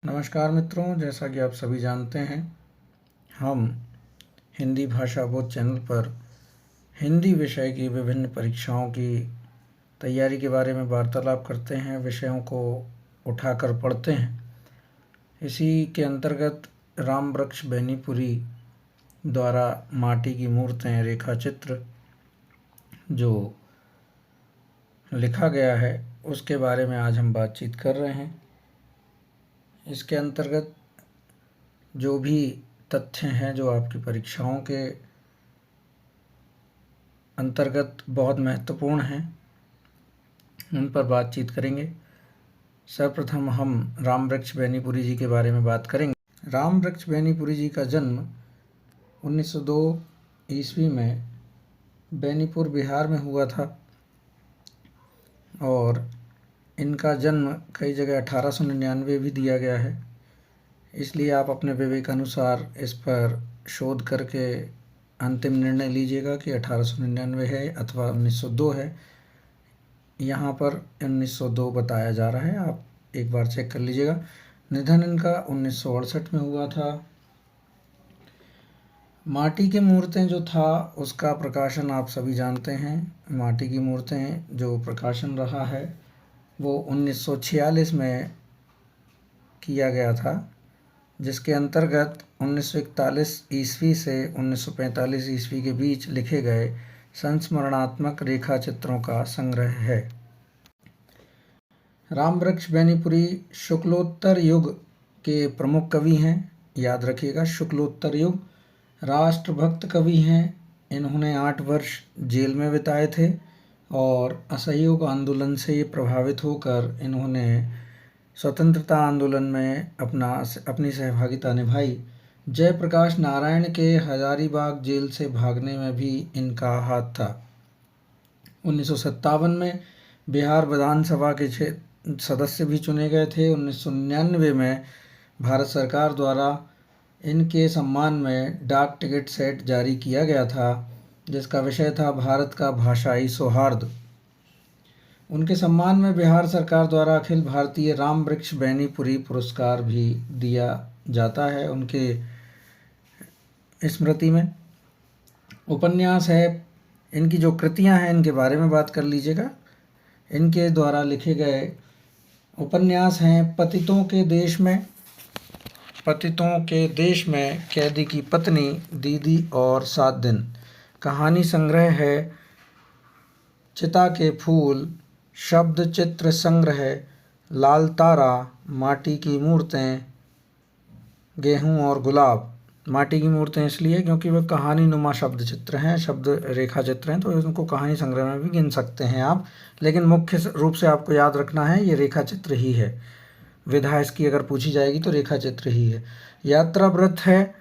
नमस्कार मित्रों, जैसा कि आप सभी जानते हैं, हम हिंदी भाषा बोध चैनल पर हिंदी विषय की विभिन्न परीक्षाओं की तैयारी के बारे में वार्तालाप करते हैं, विषयों को उठाकर पढ़ते हैं। इसी के अंतर्गत राम वृक्ष बेनीपुरी द्वारा माटी की मूर्तें रेखाचित्र जो लिखा गया है उसके बारे में आज हम बातचीत कर रहे हैं। इसके अंतर्गत जो भी तथ्य हैं जो आपकी परीक्षाओं के अंतर्गत बहुत महत्वपूर्ण हैं, उन पर बातचीत करेंगे। सर्वप्रथम हम राम वृक्ष बेनीपुरी जी के बारे में बात करेंगे। राम वृक्ष बेनीपुरी जी का जन्म 1902 ईस्वी में बेनीपुर बिहार में हुआ था और इनका जन्म कई जगह 1899 भी दिया गया है, इसलिए आप अपने विवेक अनुसार इस पर शोध करके अंतिम निर्णय लीजिएगा कि 1899 है अथवा 1902 है। यहाँ पर 1902 बताया जा रहा है, आप एक बार चेक कर लीजिएगा। निधन इनका 1968 में हुआ था। माटी की मूर्तें जो था उसका प्रकाशन आप सभी जानते हैं। माटी की मूर्तें जो प्रकाशन रहा है वो 1946 में किया गया था, जिसके अंतर्गत 1941 ईस्वी से 1945 ईस्वी के बीच लिखे गए संस्मरणात्मक रेखा चित्रों का संग्रह है। राम वृक्ष बेनीपुरी शुक्लोत्तर युग के प्रमुख कवि हैं, याद रखिएगा, शुक्लोत्तर युग। राष्ट्रभक्त कवि हैं। इन्होंने 8 वर्ष जेल में बिताए थे और असहयोग आंदोलन से प्रभावित होकर इन्होंने स्वतंत्रता आंदोलन में अपनी सहभागिता निभाई। जयप्रकाश नारायण के हजारीबाग जेल से भागने में भी इनका हाथ था। 1957 में बिहार विधानसभा के सदस्य भी चुने गए थे। 1999 में भारत सरकार द्वारा इनके सम्मान में डाक टिकट सेट जारी किया गया था, जिसका विषय था भारत का भाषाई सौहार्द। उनके सम्मान में बिहार सरकार द्वारा अखिल भारतीय राम वृक्ष बेनीपुरी पुरस्कार भी दिया जाता है उनके स्मृति में। उपन्यास है, इनकी जो कृतियां हैं इनके बारे में बात कर लीजिएगा। इनके द्वारा लिखे गए उपन्यास हैं पतितों के देश में, कैदी की पत्नी, दीदी और 7 दिन। कहानी संग्रह है चिता के फूल, शब्द चित्र संग्रह, लाल तारा, माटी की मूर्तें, गेहूं और गुलाब। माटी की मूर्तें इसलिए क्योंकि वह कहानी नुमा शब्द चित्र हैं, शब्द रेखा चित्र हैं, तो उनको कहानी संग्रह में भी गिन सकते हैं आप, लेकिन मुख्य रूप से आपको याद रखना है ये रेखा चित्र ही है। विधा इसकी अगर पूछी जाएगी तो रेखा चित्र ही है। यात्रा व्रत है,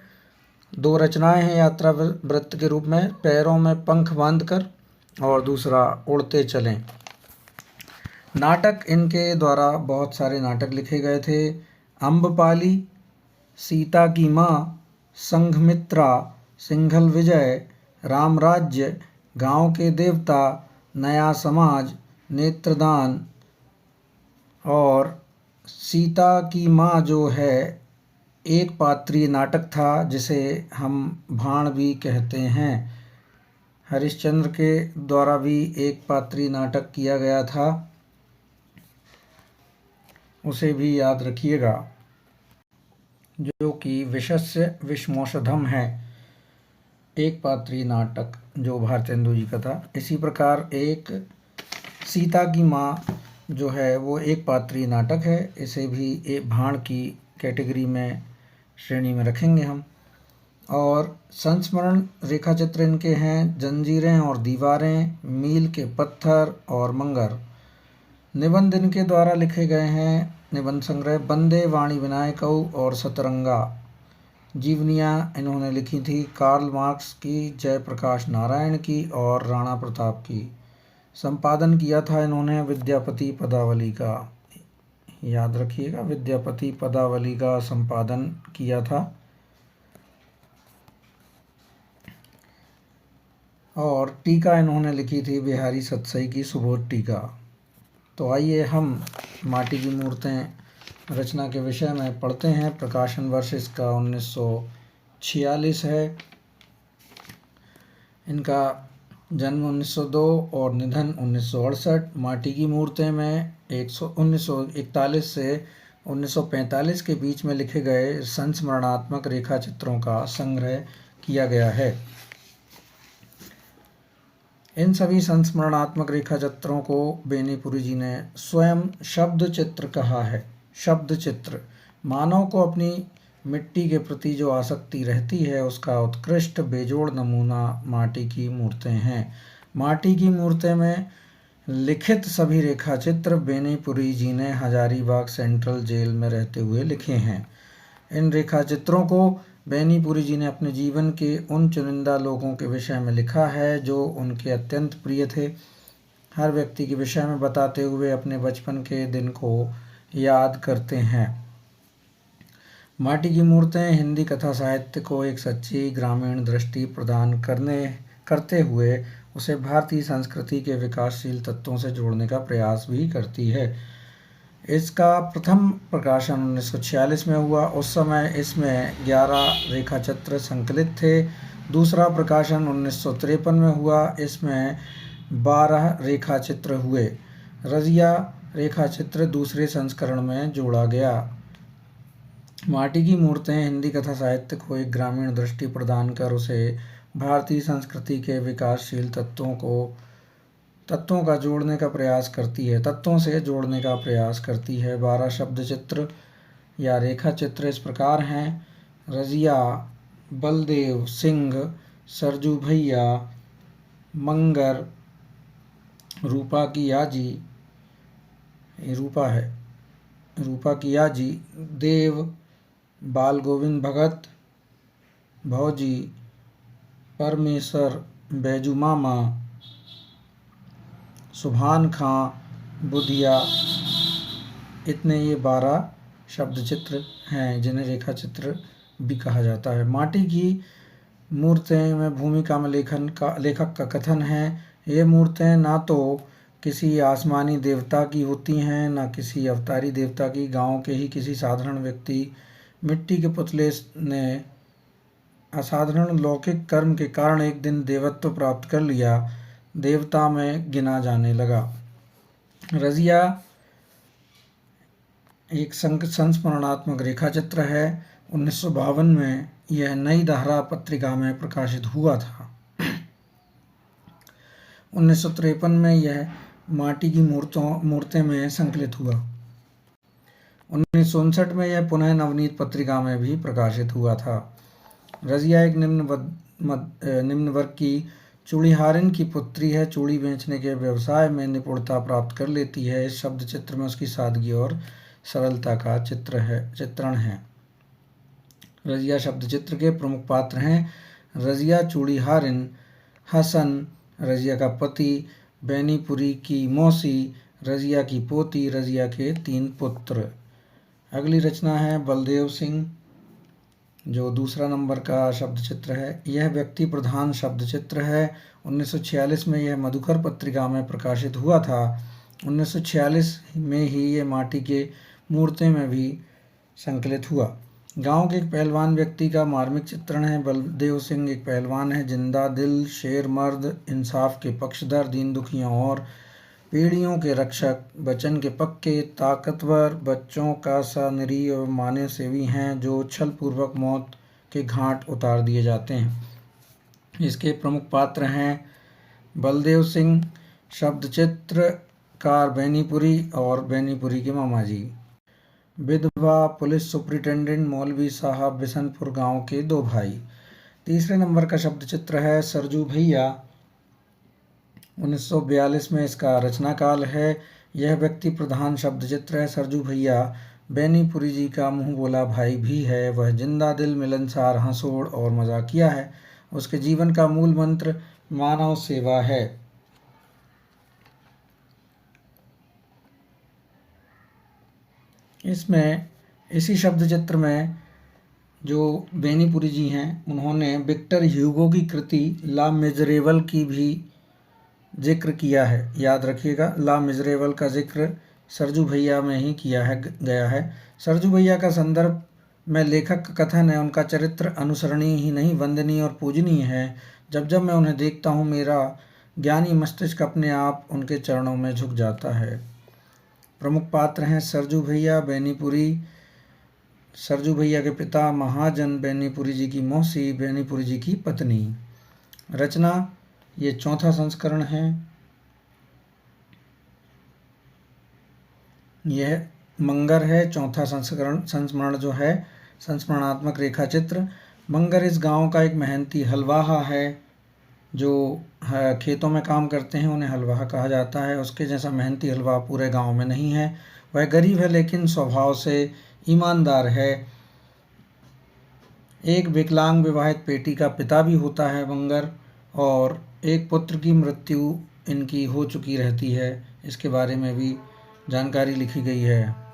2 रचनाएं हैं यात्रा व्रत के रूप में, पैरों में पंख बांधकर और दूसरा उड़ते चलें। नाटक इनके द्वारा बहुत सारे नाटक लिखे गए थे। अम्बपाली, सीता की माँ, संघमित्रा, सिंघल विजय, राम राज्य, गांव के देवता, नया समाज, नेत्रदान और सीता की माँ जो है एक पात्रीय नाटक था जिसे हम भाण भी कहते हैं। हरिश्चंद्र के द्वारा भी एक पात्रीय नाटक किया गया था, उसे भी याद रखिएगा, जो कि विषस्य विषमौषधम है, एक पात्रीय नाटक जो भारतेंदु जी का था। इसी प्रकार एक सीता की माँ जो है वो एक पात्रीय नाटक है, इसे भी एक भाण की कैटेगरी में श्रेणी में रखेंगे हम। और संस्मरण रेखा चित्र इनके हैं जंजीरें और दीवारें, मील के पत्थर और मंगर। निबंध इनके द्वारा लिखे गए हैं, निबंध संग्रह बंदे वाणी विनायकऊ और सतरंगा। जीवनियाँ इन्होंने लिखी थी कार्ल मार्क्स की, जयप्रकाश नारायण की और राणा प्रताप की। संपादन किया था इन्होंने विद्यापति पदावली का, याद रखिएगा, विद्यापति पदावली का संपादन किया था। और टीका इन्होंने लिखी थी बिहारी सतसई की सुबोध टीका। तो आइए हम माटी की मूर्तें रचना के विषय में पढ़ते हैं। प्रकाशन वर्ष इसका 1946 है। इनका जन्म 1902 और निधन 1968। माटी की मूर्तें में 1941 से 1945 के बीच में लिखे गए संस्मरणात्मक रेखा चित्रों का संग्रह किया गया है। इन सभी संस्मरणात्मक रेखा चित्रों को बेनीपुरी जी ने स्वयं शब्द चित्र कहा है। शब्द चित्र मानव को अपनी मिट्टी के प्रति जो आसक्ति रहती है उसका उत्कृष्ट बेजोड़ नमूना माटी की मूर्तें हैं। माटी की मूर्तें में लिखित सभी रेखा चित्र बेनीपुरी जी ने हजारीबाग सेंट्रल जेल में रहते हुए लिखे हैं। इन रेखा चित्रों को बेनीपुरी जी ने अपने जीवन के उन चुनिंदा लोगों के विषय में लिखा है जो उनके अत्यंत प्रिय थे। हर व्यक्ति के विषय में बताते हुए अपने बचपन के दिन को याद करते हैं। माटी की मूर्तें हिंदी कथा साहित्य को एक सच्ची ग्रामीण दृष्टि प्रदान करते हुए उसे भारतीय संस्कृति के विकासशील तत्वों से जोड़ने का प्रयास भी करती है। इसका प्रथम प्रकाशन 1946 में हुआ। उस समय इसमें 11 रेखा चित्र संकलित थे। दूसरा प्रकाशन 1953 में हुआ। इसमें 12 रेखा चित्र हुए। रजिया रेखा चित्र दूसरे संस्करण में जोड़ा गया। माटी की मूर्तें हिंदी कथा साहित्य को एक ग्रामीण दृष्टि प्रदान कर उसे भारतीय संस्कृति के विकासशील तत्वों का जोड़ने का प्रयास करती है। तत्वों से जोड़ने का प्रयास करती है। 12 शब्द चित्र या रेखा चित्र इस प्रकार हैं। रजिया, बलदेव सिंह, सरजू भैया, मंगर, रूपा की याजी, रूपा की याजी, देव, बाल गोविंद भगत, भौजी, परमेश्वर, बैजू मामा, सुभान खां, बुधिया, इतने ये 12 शब्द चित्र हैं जिन्हें रेखा चित्र भी कहा जाता है। माटी की मूर्तें में भूमिका में लेखक का कथन है, ये मूर्तें ना तो किसी आसमानी देवता की होती हैं ना किसी अवतारी देवता की। गांव के ही किसी साधारण व्यक्ति मिट्टी के पुतले ने असाधारण लौकिक कर्म के कारण एक दिन देवत्व प्राप्त कर लिया, देवता में गिना जाने लगा। रजिया एक संस्मरणात्मक रेखा चित्र है। 1952 में यह नई धारा पत्रिका में प्रकाशित हुआ था। 1953 में यह माटी की मूर्तें में संकलित हुआ। 1959 में यह पुनः नवनीत पत्रिका में भी प्रकाशित हुआ था। रजिया एक निम्न वर्ग की चूड़ीहारिन की पुत्री है। चूड़ी बेचने के व्यवसाय में निपुणता प्राप्त कर लेती है। इस शब्द चित्र में उसकी सादगी और सरलता का चित्रण है। रजिया शब्द चित्र के प्रमुख पात्र हैं रजिया चूड़ीहारिन, हसन रजिया का पति, बेनीपुरी की मौसी, रजिया की पोती, रजिया के 3 पुत्र। अगली रचना है बलदेव सिंह, जो दूसरा नंबर का शब्द चित्र है। यह व्यक्ति प्रधान शब्द चित्र है। 1946 में यह मधुकर पत्रिका में प्रकाशित हुआ था। 1946 में ही ये माटी के मूर्तें में भी संकलित हुआ। गांव के एक पहलवान व्यक्ति का मार्मिक चित्रण है। बलदेव सिंह एक पहलवान है, जिंदा दिल, शेर मर्द, इंसाफ के पक्षधर, दीन दुखियों और पीढ़ियों के रक्षक, वचन के पक्के, ताकतवर, बच्चों का सा निरीह और माने सेवी हैं जो छल पूर्वक मौत के घाट उतार दिए जाते हैं। इसके प्रमुख पात्र हैं बलदेव सिंह, शब्द चित्रकार बेनीपुरी और बेनीपुरी के मामा जी। विधवा पुलिस सुपरिटेंडेंट मौलवी साहब बिशनपुर गांव के 2 भाई। तीसरे नंबर का शब्द चित्र है सरजू भैया। 1942 में इसका रचना काल है। यह व्यक्ति प्रधान शब्द चित्र है। सरजू भैया बेनीपुरी जी का मुंह बोला भाई भी है। वह जिंदा दिल, मिलनसार, हंसोड़ और मजाकिया है। उसके जीवन का मूल मंत्र मानव सेवा है। इसमें इसी शब्द चित्र में जो बेनीपुरी जी हैं उन्होंने विक्टर ह्यूगो की कृति ला मिजरेबल की भी जिक्र किया है। याद रखिएगा, ला मिजरेबल का जिक्र सरजू भैया में ही गया है। सरजू भैया का संदर्भ में लेखक का कथन है, उनका चरित्र अनुसरणीय ही नहीं वंदनीय और पूजनीय है। जब जब मैं उन्हें देखता हूँ मेरा ज्ञानी मस्तिष्क अपने आप उनके चरणों में झुक जाता है। प्रमुख पात्र हैं सरजू भैया, बेनीपुरी, सरजू भैया के पिता महाजन, बेनीपुरी जी की मौसी, बेनीपुरी जी की पत्नी। रचना ये चौथा संस्करण है। यह मंगर है, चौथा संस्मरण जो है संस्मरणात्मक रेखा चित्र। मंगर इस गांव का एक मेहनती हलवाहा है। जो खेतों में काम करते हैं उन्हें हलवाहा कहा जाता है। उसके जैसा मेहनती हलवा पूरे गांव में नहीं है। वह गरीब है लेकिन स्वभाव से ईमानदार है। एक विकलांग विवाहित बेटी का पिता भी होता है मंगर, और एक पुत्र की मृत्यु इनकी हो चुकी रहती है। इसके बारे में भी जानकारी लिखी गई है।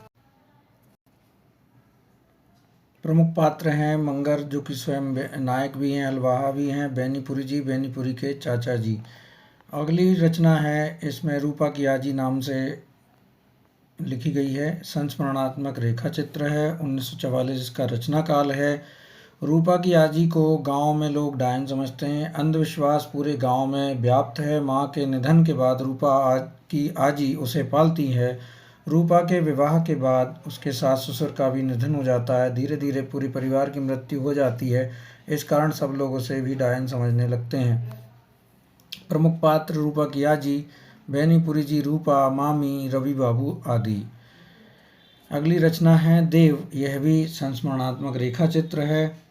प्रमुख पात्र हैं मंगर जो कि स्वयं नायक भी हैं, हलवाहा भी हैं, बेनीपुरी जी, बेनीपुरी के चाचा जी। अगली रचना है, इसमें रूपा की आजी नाम से लिखी गई है। संस्मरणात्मक रेखा चित्र है। 1944 इसका रचना काल है। रूपा की आजी को गांव में लोग डायन समझते हैं। अंधविश्वास पूरे गांव में व्याप्त है। मां के निधन के बाद रूपा की आजी उसे पालती है। रूपा के विवाह के बाद उसके सास ससुर का भी निधन हो जाता है। धीरे धीरे पूरी परिवार की मृत्यु हो जाती है। इस कारण सब लोग उसे भी डायन समझने लगते हैं। प्रमुख पात्र रूपा की आजी, बेनीपुरी जी, रूपा, मामी, रवि बाबू आदि। अगली रचना है देव। यह भी संस्मरणात्मक रेखा चित्र है।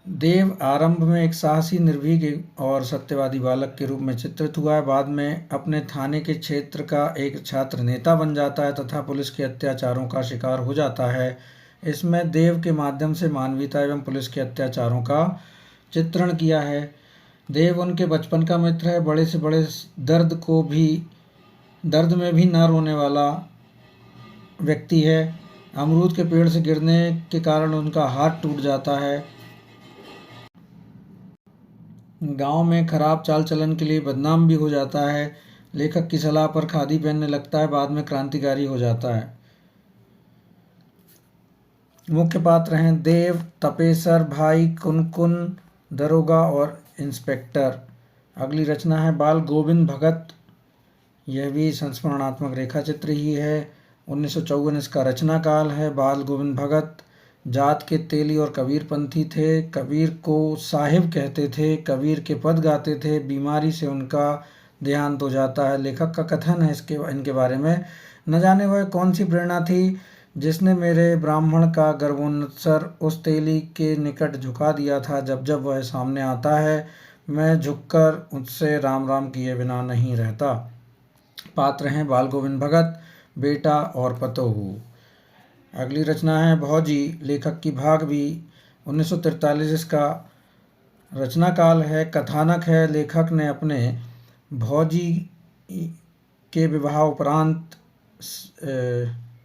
देव आरंभ में एक साहसी, निर्भीक और सत्यवादी बालक के रूप में चित्रित हुआ है। बाद में अपने थाने के क्षेत्र का एक छात्र नेता बन जाता है तथा पुलिस के अत्याचारों का शिकार हो जाता है। इसमें देव के माध्यम से मानवीयता एवं पुलिस के अत्याचारों का चित्रण किया है। देव उनके बचपन का मित्र है। बड़े से बड़े दर्द में भी न रोने वाला व्यक्ति है। अमरूद के पेड़ से गिरने के कारण उनका हाथ टूट जाता है। गांव में खराब चाल चलन के लिए बदनाम भी हो जाता है। लेखक की सलाह पर खादी पहनने लगता है। बाद में क्रांतिकारी हो जाता है। मुख्य पात्र हैं देव, तपेसर, भाई, कुनकुन, दरोगा और इंस्पेक्टर। अगली रचना है बाल गोविंद भगत। यह भी संस्मरणात्मक रेखा चित्र ही है। 1954 इसका रचना काल है। बाल गोविंद भगत जात के तेली और कबीरपंथी थे। कबीर को साहिब कहते थे। कबीर के पद गाते थे। बीमारी से उनका देहांत हो जाता है। लेखक का कथन है इनके बारे में, न जाने वह कौन सी प्रेरणा थी जिसने मेरे ब्राह्मण का गर्भोन्नत सर उस तेली के निकट झुका दिया था। जब जब वह सामने आता है मैं झुककर उससे राम राम किए बिना नहीं रहता। पात्र हैं बाल गोविंद भगत, बेटा और पतोहू। अगली रचना है भौजी। लेखक की भागवी। 1943 इसका रचना काल है। कथानक है, लेखक ने अपने भौजी के विवाह उपरांत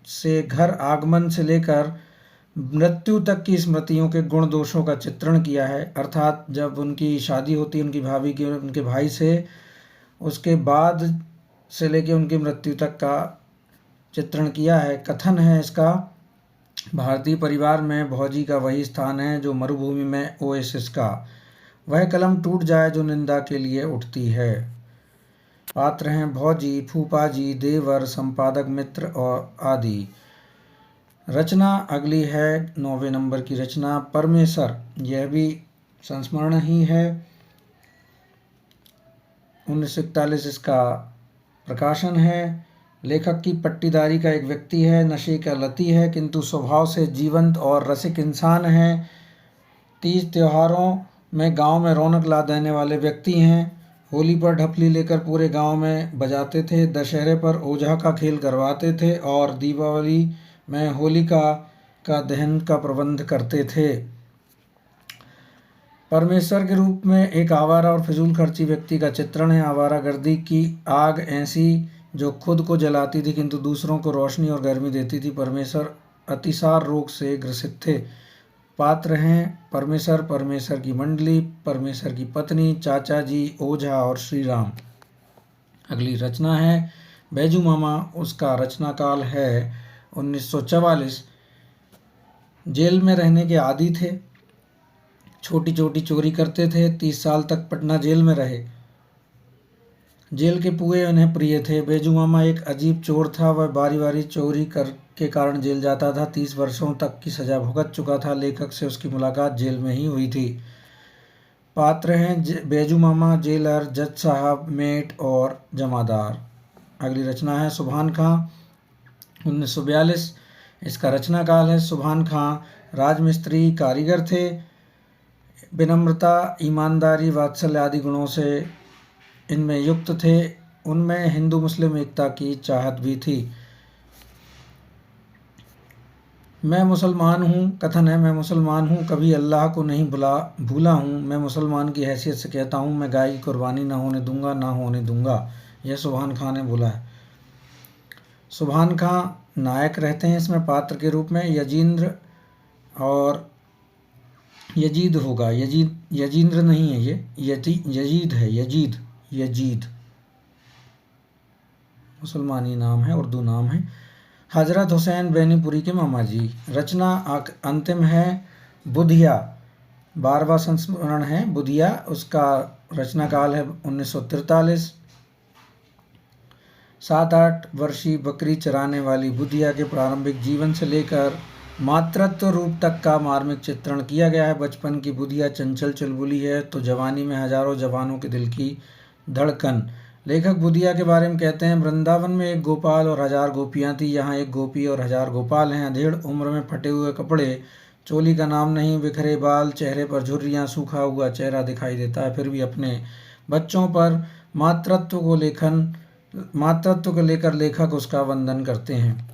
से घर आगमन से लेकर मृत्यु तक की स्मृतियों के गुण दोषों का चित्रण किया है। अर्थात जब उनकी शादी होती है उनकी भाभी की उनके भाई से, उसके बाद से लेकर उनकी मृत्यु तक का चित्रण किया है। कथन है इसका, भारतीय परिवार में भौजी का वही स्थान है जो मरुभूमि में ओएसिस का। वह कलम टूट जाए जो निंदा के लिए उठती है। पात्र हैं भौजी, फूफाजी, देवर, संपादक मित्र और आदि। रचना अगली है 9वें नंबर की रचना परमेसर। यह भी संस्मरण ही है। 1941 इसका प्रकाशन है। लेखक की पट्टीदारी का एक व्यक्ति है, नशे का लती है किंतु स्वभाव से जीवंत और रसिक इंसान है। तीज त्योहारों में गांव में रौनक ला देने वाले व्यक्ति हैं। होली पर ढपली लेकर पूरे गांव में बजाते थे। दशहरे पर ओझा का खेल करवाते थे और दीपावली में होलिका का दहन का प्रबंध करते थे। परमेश्वर के रूप में एक आवारा और फिजूल खर्ची व्यक्ति का चित्रण है। आवारागर्दी की आग ऐसी जो खुद को जलाती थी किंतु दूसरों को रोशनी और गर्मी देती थी। परमेश्वर अतिसार रोग से ग्रसित थे। पात्र हैं परमेश्वर, परमेश्वर की मंडली, परमेश्वर की पत्नी, चाचा जी, ओझा और श्री राम। अगली रचना है बैजू मामा उसका रचना काल है 1944। जेल में रहने के आदी थे, छोटी छोटी चोरी करते थे, 30 साल तक पटना जेल में रहे। जेल के पुए उन्हें प्रिय थे। बैजू मामा एक अजीब चोर था, वह बारी बारी चोरी कर के कारण जेल जाता था। 30 वर्षों तक की सजा भुगत चुका था। लेखक से उसकी मुलाकात जेल में ही हुई थी। पात्र हैं बैजू मामा, जेलर, जज साहब, मेट और जमादार। अगली रचना है सुभान खां 1942। इसका रचना काल है। सुभान खां राजमिस्त्री कारीगर थे। विनम्रता, ईमानदारी, वात्सल्य आदि गुणों से इनमें युक्त थे। उनमें हिंदू मुस्लिम एकता की चाहत भी थी। मैं मुसलमान हूँ, कथन है मैं मुसलमान हूँ, कभी अल्लाह को नहीं भूला हूँ। मैं मुसलमान की हैसियत से कहता हूँ, मैं गाय की कुर्बानी ना होने दूंगा, ना होने दूंगा। यह सुभान खां ने बोला है। सुभान खां नायक रहते हैं इसमें पात्र के रूप में। यजींद्र और यजीद होगा, यजींद्र नहीं है, ये यजीद है। यजीद मुसलमानी नाम है, उर्दू नाम है। हजरत हुसैन बेनीपुरी के मामा जी। रचना अंतिम है बुधिया, 12वां संस्मरण है बुधिया। उसका रचना काल है 1943। 7-8 वर्षीय बकरी चराने वाली बुधिया के प्रारंभिक जीवन से लेकर मातृत्व रूप तक का मार्मिक चित्रण किया गया है। बचपन की बुधिया चंचल चुलबुली है तो जवानी में हजारों जवानों के दिल की धड़कन। लेखक बुधिया के बारे में कहते हैं, वृंदावन में एक गोपाल और 1000 गोपियां थी। यहाँ एक गोपी और 1000 गोपाल हैं। अधेड़ उम्र में फटे हुए कपड़े, चोली का नाम नहीं, बिखरे बाल, चेहरे पर झुर्रियाँ, सूखा हुआ चेहरा दिखाई देता है। फिर भी अपने बच्चों पर मातृत्व को लेकर लेखक उसका वंदन करते हैं।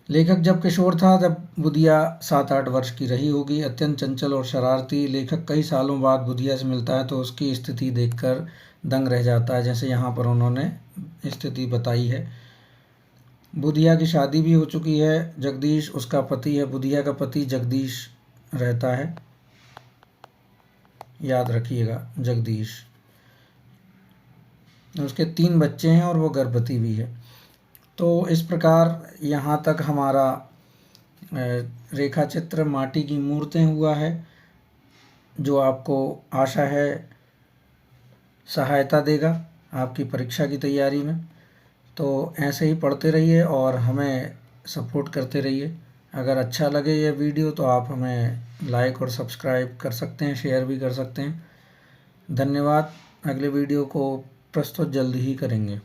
लेखक जब किशोर था तब बुधिया 7-8 वर्ष की रही होगी। अत्यंत चंचल और शरारती। लेखक कई सालों बाद बुधिया से मिलता है तो उसकी स्थिति देखकर दंग रह जाता है, जैसे यहाँ पर उन्होंने स्थिति बताई है। बुधिया की शादी भी हो चुकी है। जगदीश उसका पति है। बुधिया का पति जगदीश रहता है, याद रखिएगा, जगदीश। उसके 3 बच्चे हैं और वो गर्भवती भी है। तो इस प्रकार यहाँ तक हमारा रेखा चित्र माटी की मूर्तें हुआ है, जो आपको आशा है सहायता देगा आपकी परीक्षा की तैयारी में। तो ऐसे ही पढ़ते रहिए और हमें सपोर्ट करते रहिए। अगर अच्छा लगे यह वीडियो तो आप हमें लाइक और सब्सक्राइब कर सकते हैं, शेयर भी कर सकते हैं। धन्यवाद। अगले वीडियो को प्रस्तुत जल्द ही करेंगे।